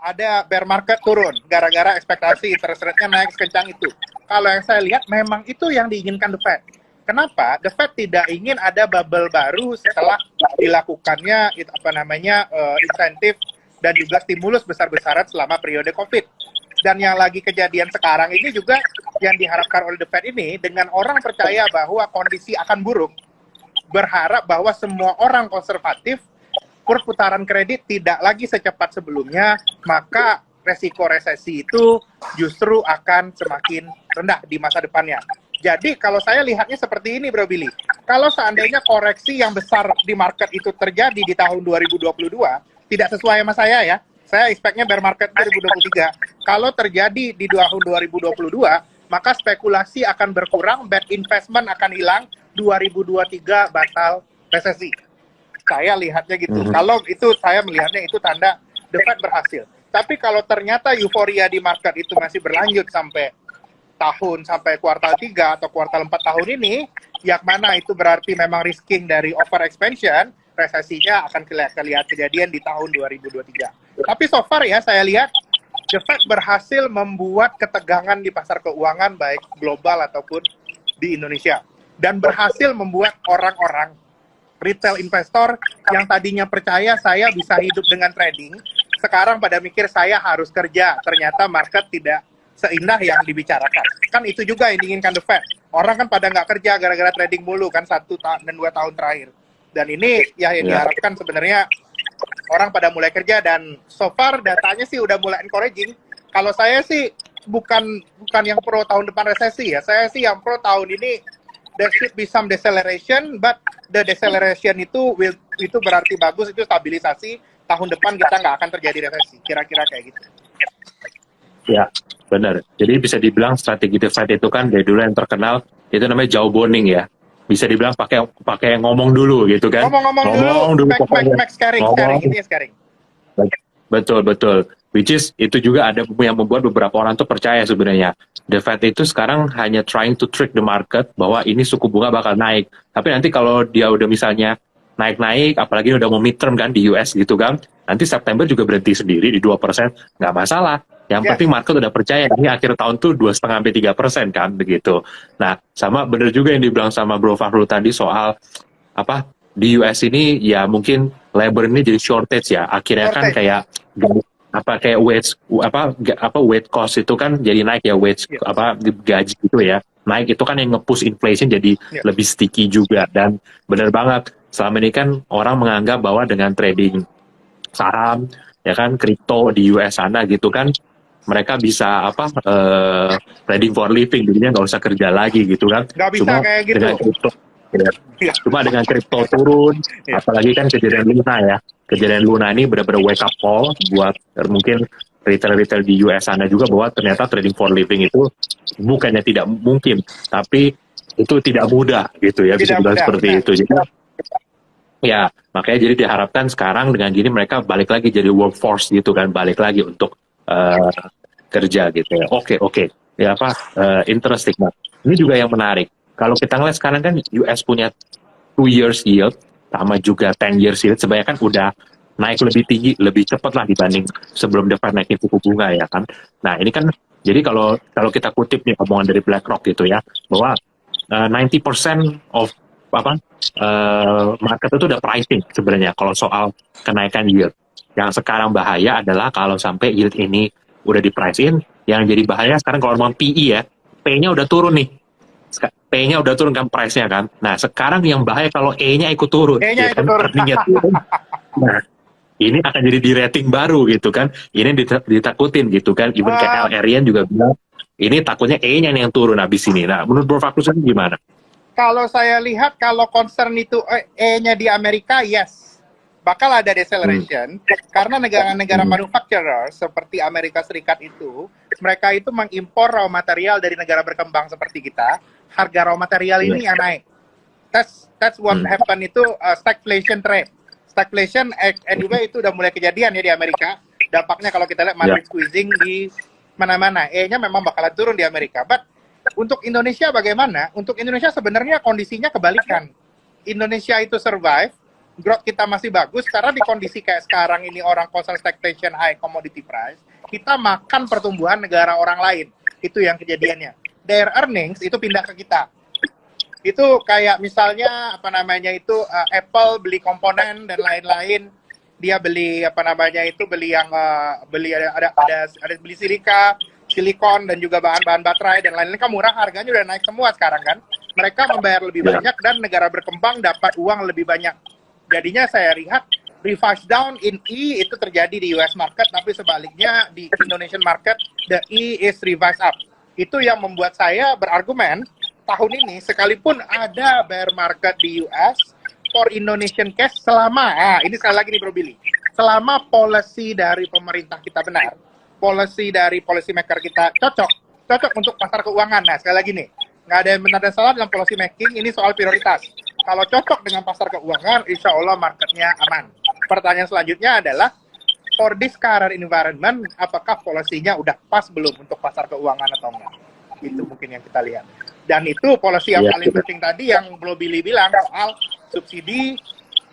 ada bear market turun gara-gara ekspektasi interest rate-nya naik sekencang itu. Kalau yang saya lihat memang itu yang diinginkan The Fed. Kenapa? The Fed tidak ingin ada bubble baru setelah dilakukannya insentif dan juga stimulus besar-besaran selama periode COVID. Dan yang lagi kejadian sekarang ini juga yang diharapkan oleh The Fed ini, dengan orang percaya bahwa kondisi akan buruk, berharap bahwa semua orang konservatif, perputaran kredit tidak lagi secepat sebelumnya, maka resiko resesi itu justru akan semakin rendah di masa depannya. Jadi kalau saya lihatnya seperti ini, Bro Billy. Kalau seandainya koreksi yang besar di market itu terjadi di tahun 2022, tidak sesuai sama saya ya. Saya expect-nya bear market 2023. Kalau terjadi di tahun 2022, maka spekulasi akan berkurang, bad investment akan hilang, 2023 batal resesi. Saya lihatnya gitu. Kalau itu saya melihatnya itu tanda The Fed berhasil. Tapi kalau ternyata euforia di market itu masih berlanjut sampai kuartal 3 atau kuartal 4 tahun ini, yang mana itu berarti memang risking dari over expansion, resesinya akan kelihatan kejadian di tahun 2023. Tapi so far ya saya lihat The Fed berhasil membuat ketegangan di pasar keuangan baik global ataupun di Indonesia, dan berhasil membuat orang-orang retail investor yang tadinya percaya saya bisa hidup dengan trading, sekarang pada mikir saya harus kerja. Ternyata market tidak seindah yang dibicarakan. Kan itu juga yang diinginkan The Fed. Orang kan pada nggak kerja gara-gara trading mulu kan 1 dan 2 tahun terakhir. Dan ini ya yang diharapkan sebenarnya orang pada mulai kerja, dan so far datanya sih udah mulai encouraging. Kalau saya sih bukan yang pro tahun depan resesi ya. Saya sih yang pro tahun ini there should be some deceleration, but the deceleration itu berarti bagus, itu stabilisasi. Tahun depan kita nggak akan terjadi resesi. Kira-kira kayak gitu. Ya, benar. Jadi bisa dibilang strategi The Fed itu kan dari dulu yang terkenal itu namanya jawboning ya. Bisa dibilang pakai ngomong dulu gitu kan. Ngomong dulu scaring. Betul. Which is itu juga ada yang membuat beberapa orang tuh percaya sebenarnya The Fed itu sekarang hanya trying to trick the market bahwa ini suku bunga bakal naik. Tapi nanti kalau dia udah misalnya naik, apalagi udah mau midterm kan di US gitu kan, nanti September juga berhenti sendiri di 2%, nggak masalah. Yang penting market udah percaya ini akhir tahun tuh 2,5-3% kan begitu. Nah, sama bener juga yang dibilang sama Bro Fahrul tadi soal apa di US ini ya mungkin labor ini jadi shortage ya. Akhirnya kan kayak wage cost itu kan jadi naik ya, gaji gitu ya. Naik itu kan yang nge-push inflation jadi lebih sticky juga. Dan bener banget, selama ini kan orang menganggap bahwa dengan trading saham ya kan, kripto di US sana gitu kan, mereka bisa trading for living, jadinya nggak usah kerja lagi gitu kan. Nggak bisa kayak gitu. Cuma dengan kripto turun, apalagi kan kejadian Luna ini benar-benar wake up call buat mungkin retail di US sana juga, bahwa ternyata trading for living itu bukannya tidak mungkin, tapi itu tidak mudah gitu ya, bisa dibilang seperti itu. Jadi ya makanya jadi diharapkan sekarang dengan gini mereka balik lagi jadi workforce gitu kan, balik lagi untuk kerja gitu ya. Oke. Ya interesting banget. Ini juga yang menarik. Kalau kita ngeliat sekarang kan US punya 2 years yield sama juga 10 years yield sebenarnya kan udah naik lebih tinggi, lebih cepat lah dibanding sebelum The Fed naikin suku bunga ya kan. Nah ini kan jadi kalau kita kutip nih omongan dari BlackRock gitu ya, bahwa 90% of market itu udah pricing sebenarnya kalau soal kenaikan yield. Yang sekarang bahaya adalah kalau sampai yield ini udah di price in, yang jadi bahaya sekarang kalau ngomong PE ya, P-nya udah turun nih. P-nya udah turun kan price-nya kan. Nah, sekarang yang bahaya kalau E-nya ikut turun. E-nya ikut turun. Nah, ini akan jadi di rating baru gitu kan. Ini ditakutin gitu kan. Even kayak Arian juga bilang, ini takutnya E-nya nih yang turun habis ini. Nah, menurut Bro Fakus ini gimana? Kalau saya lihat, kalau concern itu E-nya di Amerika, yes. Bakal ada deceleration, karena negara-negara manufacturer seperti Amerika Serikat itu, mereka itu mengimpor raw material dari negara berkembang seperti kita, harga raw material ini yang naik. That's what happen itu stagflation trade. Stagflation anyway itu udah mulai kejadian ya di Amerika. Dampaknya kalau kita lihat margin squeezing di mana-mana, E-nya memang bakalan turun di Amerika. But untuk Indonesia bagaimana? Untuk Indonesia sebenarnya kondisinya kebalikan. Indonesia itu survive growth kita masih bagus karena di kondisi kayak sekarang ini orang coastal stagnation high commodity price, kita makan pertumbuhan negara orang lain. Itu yang kejadiannya. Their earnings itu pindah ke kita. Itu kayak misalnya apa namanya itu Apple beli komponen dan lain-lain, dia beli apa namanya itu beli yang beli ada beli silikon dan juga bahan-bahan baterai dan lain-lain kan murah, harganya udah naik semua sekarang kan. Mereka membayar lebih banyak dan negara berkembang dapat uang lebih banyak. Jadinya saya lihat revise down in E itu terjadi di US market, tapi sebaliknya di Indonesian market the E is revised up. Itu yang membuat saya berargumen tahun ini sekalipun ada bear market di US for Indonesian cash selama ini sekali lagi nih Bro Billy, selama policy dari pemerintah kita benar, policy dari policy maker kita cocok untuk pasar keuangan. Nah sekali lagi nih, nggak ada yang benar dan salah dalam policy making, ini soal prioritas. Kalau cocok dengan pasar keuangan, insya Allah marketnya aman. Pertanyaan selanjutnya adalah, for this current environment, apakah polisinya udah pas belum untuk pasar keuangan atau enggak? Itu mungkin yang kita lihat. Dan itu policy yang paling penting tadi yang Bro Billy bilang soal subsidi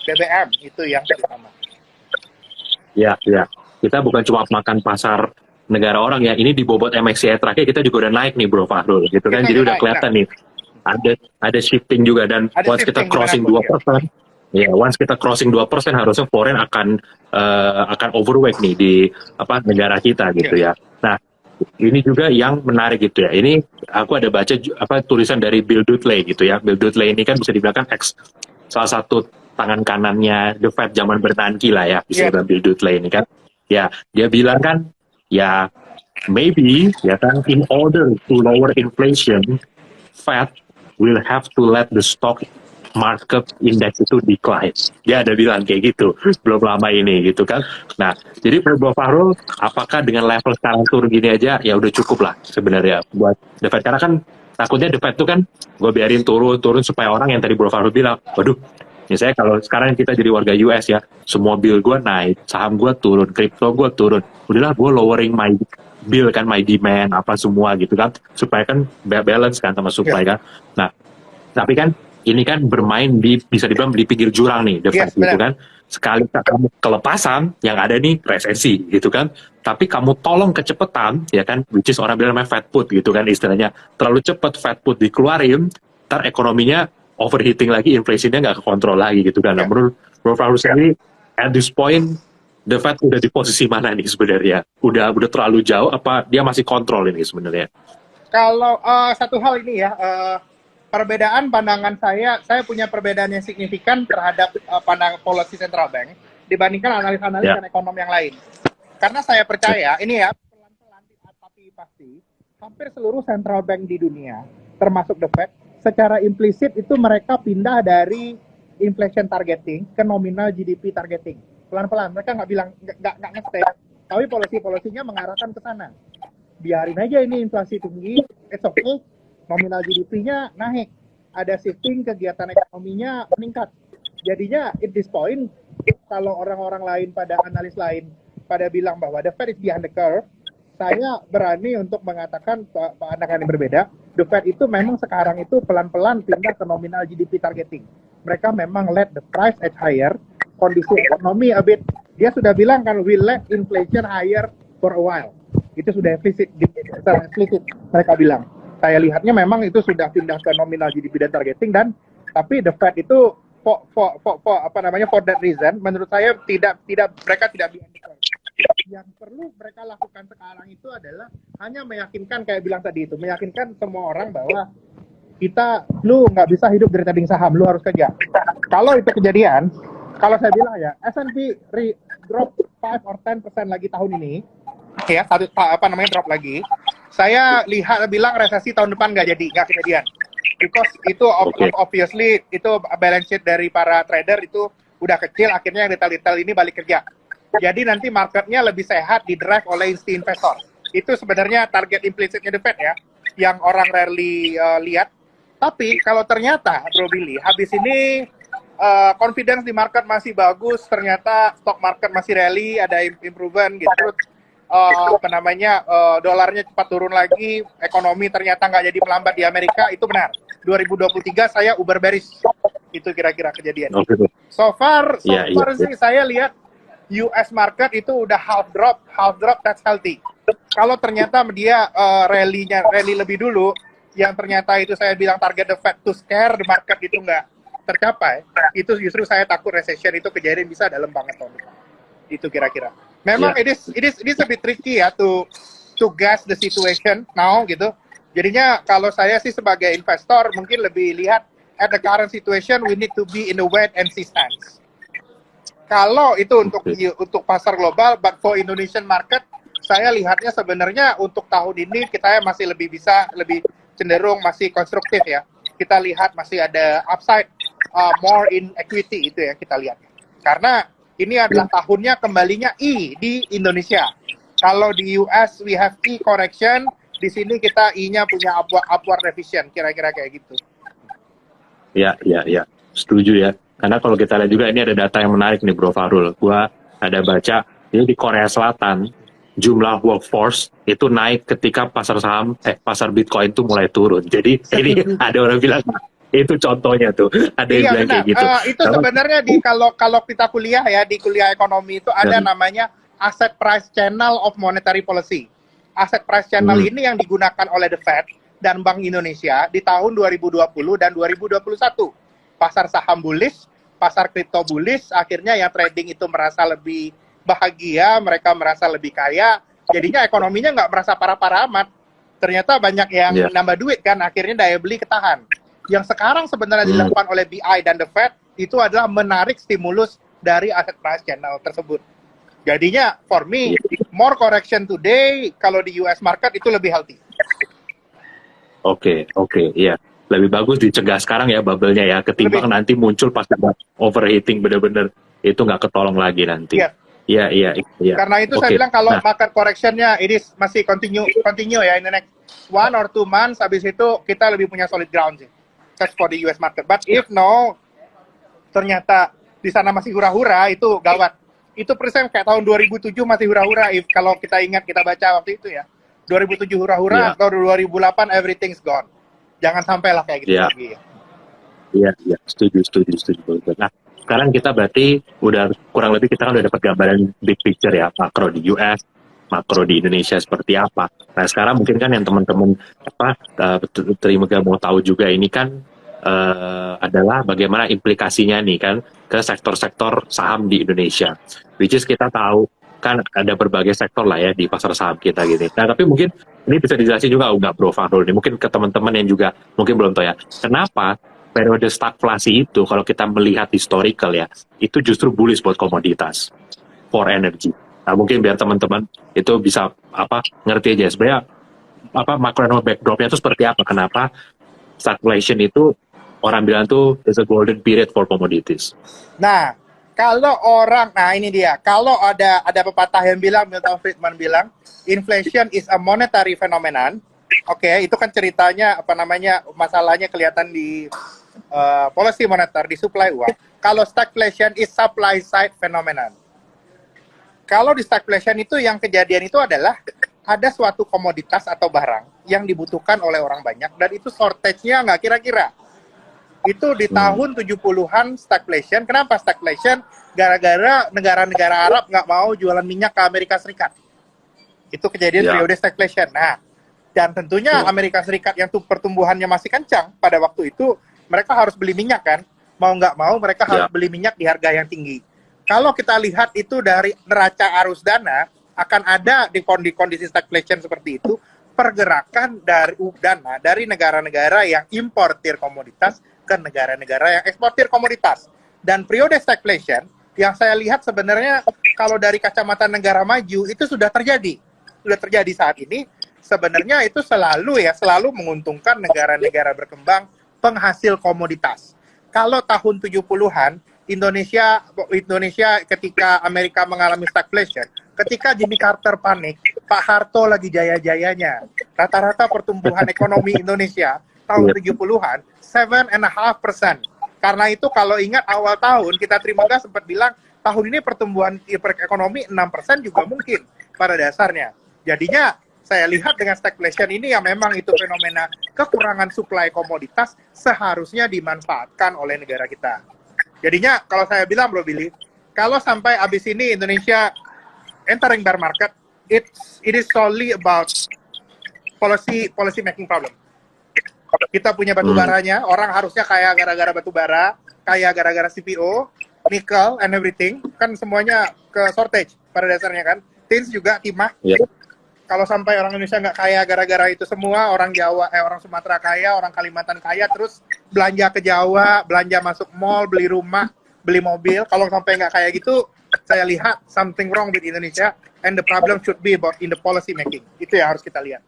BBM, itu yang pertama. Ya. Kita bukan cuma makan pasar negara orang ya, ini di bobot MSCI terakhir kita juga udah naik nih Bro Fahrul, gitu kan, jadi udah kelihatan nih. Ada shifting juga dan once kita crossing 2%, ya once kita crossing 2% harusnya foreign akan overweight nih di negara kita gitu ya. Nah, ini juga yang menarik gitu ya. Ini aku ada baca tulisan dari Bill Dudley gitu ya. Bill Dudley ini kan bisa dibilang salah satu tangan kanannya The Fed zaman Bernanke lah ya, bisa dibilang Bill Dudley ini kan. Ya, dia bilang kan ya maybe ya kan in order to lower inflation, Fed will have to let the stock market index itu decline. Dia ada bilang kayak gitu belum lama ini gitu kan. Nah, jadi Bro Fahrul, apakah dengan level sekarang turun gini aja ya udah cukup lah sebenarnya buat The Fed, karena kan takutnya The Fed tuh kan gue biarin turun supaya orang yang tadi Bro Fahrul bilang, waduh, misalnya kalau sekarang kita jadi warga US ya, semua bill gue naik, saham gue turun, kripto gue turun, udahlah gue lowering my bill kan, my demand apa semua gitu kan, supaya kan balance kan sama supply kan. Nah, tapi kan ini kan bermain bisa dibilang di pinggir jurang nih The Fed gitu kan. Sekali kamu kelepasan, yang ada nih resesi gitu kan. Tapi kamu tolong kecepetan ya kan, which is orang bilang namanya Fed put gitu kan istilahnya. Terlalu cepet Fed put dikeluarin, ntar ekonominya overheating lagi, inflasinya nggak kekontrol lagi gitu kan. Nah, menurut Bro Fahrul sendiri, at this point The Fed udah di posisi mana nih sebenarnya? Udah terlalu jauh apa dia masih kontrol ini sebenarnya? Kalau satu hal ini ya, perbedaan pandangan saya punya perbedaan yang signifikan terhadap pandangan policy central bank dibandingkan analis-analis dan ekonom yang lain. Karena saya percaya ini ya, pelan-pelan tapi pasti hampir seluruh central bank di dunia, termasuk The Fed, secara implisit itu mereka pindah dari inflation targeting ke nominal GDP targeting. Pelan-pelan, mereka nggak bilang nggak nge-stay, tapi polisi-polisinya mengarahkan ke sana. Biarin aja ini inflasi tinggi, it's okay, nominal GDP-nya naik, ada shifting kegiatan ekonominya meningkat. Jadinya at this point, kalau orang-orang lain pada analis lain pada bilang bahwa the Fed is behind the curve, saya berani untuk mengatakan pandangan yang berbeda. The Fed itu memang sekarang itu pelan-pelan pindah ke nominal GDP targeting. Mereka memang let the price edge higher, kondisi ekonomi a bit. Dia sudah bilang kan, we let inflation higher for a while. Itu sudah eksplisit mereka bilang. Saya lihatnya memang itu sudah pindah ke nominal GDP dan targeting, dan tapi the Fed itu for that reason menurut saya mereka tidak bisa. Yang perlu mereka lakukan sekarang itu adalah hanya meyakinkan, kayak bilang tadi itu, meyakinkan semua orang bahwa lu nggak bisa hidup dari trading saham, lu harus kerja. Kalau itu kejadian, kalau saya bilang ya, S&P drop 5 or 10% lagi tahun ini, ya drop lagi. Saya bilang resesi tahun depan nggak kejadian. Because itu obviously itu balance sheet dari para trader itu udah kecil, akhirnya yang detail-detail ini balik kerja. Jadi nanti marketnya lebih sehat di-drive oleh investor. Itu sebenarnya target implisit-nya The Fed ya, yang orang rarely lihat. Tapi kalau ternyata, Bro Billy, habis ini confidence di market masih bagus, ternyata stock market masih rally, ada improvement gitu, dolarnya cepat turun lagi, ekonomi ternyata nggak jadi melambat di Amerika, itu benar. 2023 saya uber bearish. Itu kira-kira kejadian. Oke. So far Iya, iya, sih saya lihat US market itu udah half drop that's healthy. Kalau ternyata dia rally lebih dulu, yang ternyata itu saya bilang target the Fed to scare the market itu nggak tercapai, itu justru saya takut recession itu kejadian bisa dalam banget tahun depan. Itu kira-kira. Memang it is a bit tricky ya to guess the situation now gitu. Jadinya kalau saya sih sebagai investor mungkin lebih lihat at the current situation we need to be in a wait and see stance. Kalau itu untuk pasar global, but for Indonesian market, saya lihatnya sebenarnya untuk tahun ini kita masih lebih cenderung masih konstruktif ya. Kita lihat masih ada upside, more in equity itu ya kita lihat. Karena ini adalah tahunnya kembalinya E di Indonesia. Kalau di US we have E correction, di sini kita I-nya punya upward revision, kira-kira kayak gitu. Ya, setuju ya. Karena kalau kita lihat juga ini ada data yang menarik nih Bro Fahrul. Gua ada baca, ini di Korea Selatan, jumlah workforce itu naik ketika pasar Bitcoin itu mulai turun. Jadi ini ada orang bilang, itu contohnya tuh. Ada yang bilang benar. kayak gitu. Itu sebenarnya kalau kita kuliah ya, di kuliah ekonomi itu ada namanya asset price channel of monetary policy. Asset price channel ini yang digunakan oleh the Fed dan Bank Indonesia di tahun 2020 dan 2021. Pasar saham bullish, pasar kripto bullish, akhirnya yang trading itu merasa lebih bahagia, mereka merasa lebih kaya, jadinya ekonominya nggak merasa parah-parah amat. Ternyata banyak yang nambah duit kan, akhirnya daya beli ketahan. Yang sekarang sebenarnya dilakukan oleh BI dan the Fed itu adalah menarik stimulus dari asset price channel tersebut. Jadinya, for me, more correction today, kalau di US market itu lebih healthy. Oke, iya. Lebih bagus dicegah sekarang ya bubble-nya ya, ketimbang nanti muncul pas overheating bener-bener, itu nggak ketolong lagi nanti. Iya. Karena itu saya bilang kalau market correction-nya ini masih continue ya, in the next 1 or 2 months, habis itu kita lebih punya solid ground sih. That's for the US market. But if no, ternyata di sana masih hura-hura, itu gawat. Itu persen kayak tahun 2007 masih hura-hura, kalau kita ingat, kita baca waktu itu ya. 2007 hura-hura, atau 2008 everything's gone. Jangan sampailah kayak gitu lagi ya. Iya, setuju. Nah, sekarang kita berarti udah kurang lebih kita kan udah dapat gambaran big picture ya, makro di US, makro di Indonesia seperti apa. Nah, sekarang mungkin kan yang teman-teman terima mau tahu juga ini kan adalah bagaimana implikasinya nih kan ke sektor-sektor saham di Indonesia. Which is kita tahu kan ada berbagai sektor lah ya di pasar saham kita gitu. Nah, tapi mungkin ini bisa dijelasin juga enggak Bro Fahrul nih, mungkin ke teman-teman yang juga mungkin belum tahu ya. Kenapa periode stagflasi itu kalau kita melihat historical ya, itu justru bullish buat komoditas for energy. Nah, mungkin biar teman-teman itu bisa ngerti aja sebenarnya macroeconomic backdropnya itu seperti apa, kenapa stagflation itu orang bilang tuh is a golden period for commodities. Nah, kalau ini dia, kalau ada pepatah yang bilang, Milton Friedman bilang, inflation is a monetary phenomenon. Oke, itu kan ceritanya masalahnya kelihatan di policy moneter, di supply uang. Kalau stagflation is supply side phenomenon. Kalau di stagflation itu yang kejadian itu adalah ada suatu komoditas atau barang yang dibutuhkan oleh orang banyak dan itu shortage-nya nggak kira-kira. Itu di tahun 70-an stagflation. Kenapa stagflation? Gara-gara negara-negara Arab nggak mau jualan minyak ke Amerika Serikat. Itu kejadian periode stagflation. Nah, dan tentunya Amerika Serikat yang pertumbuhannya masih kencang pada waktu itu, mereka harus beli minyak kan? Mau nggak mau mereka harus beli minyak di harga yang tinggi. Kalau kita lihat itu dari neraca arus dana, akan ada di kondisi stagflation seperti itu, pergerakan dari dana dari negara-negara yang importir komoditas ke negara-negara yang eksportir komoditas. Dan periode stagflation yang saya lihat sebenarnya kalau dari kacamata negara maju itu sudah terjadi saat ini. Sebenarnya itu selalu menguntungkan negara-negara berkembang penghasil komoditas. Kalau tahun 70-an Indonesia ketika Amerika mengalami stagflation, ketika Jimmy Carter panik, Pak Harto lagi jaya-jayanya. Rata-rata pertumbuhan ekonomi Indonesia tahun 70-an 7.5%. Karena itu kalau ingat awal tahun kita terima kasih sempat bilang tahun ini pertumbuhan ekonomi 6% juga mungkin pada dasarnya. Jadinya saya lihat dengan stagflation ini yang memang itu fenomena kekurangan suplai komoditas seharusnya dimanfaatkan oleh negara kita. Jadinya kalau saya bilang Bro Billy, kalau sampai abis ini Indonesia entering bear market, it is solely about policy making problem. Kita punya batu baranya, orang harusnya kaya gara-gara batu bara, kaya gara-gara CPO, nickel and everything, kan semuanya ke shortage pada dasarnya kan. Tins juga timah. Yeah. Kalau sampai orang Indonesia nggak kaya gara-gara itu semua, orang Jawa, orang Sumatera kaya, orang Kalimantan kaya, terus belanja ke Jawa, belanja masuk mall, beli rumah, beli mobil. Kalau sampai nggak kayak gitu, saya lihat something wrong with Indonesia, and the problem should be about in the policy making. Itu yang harus kita lihat.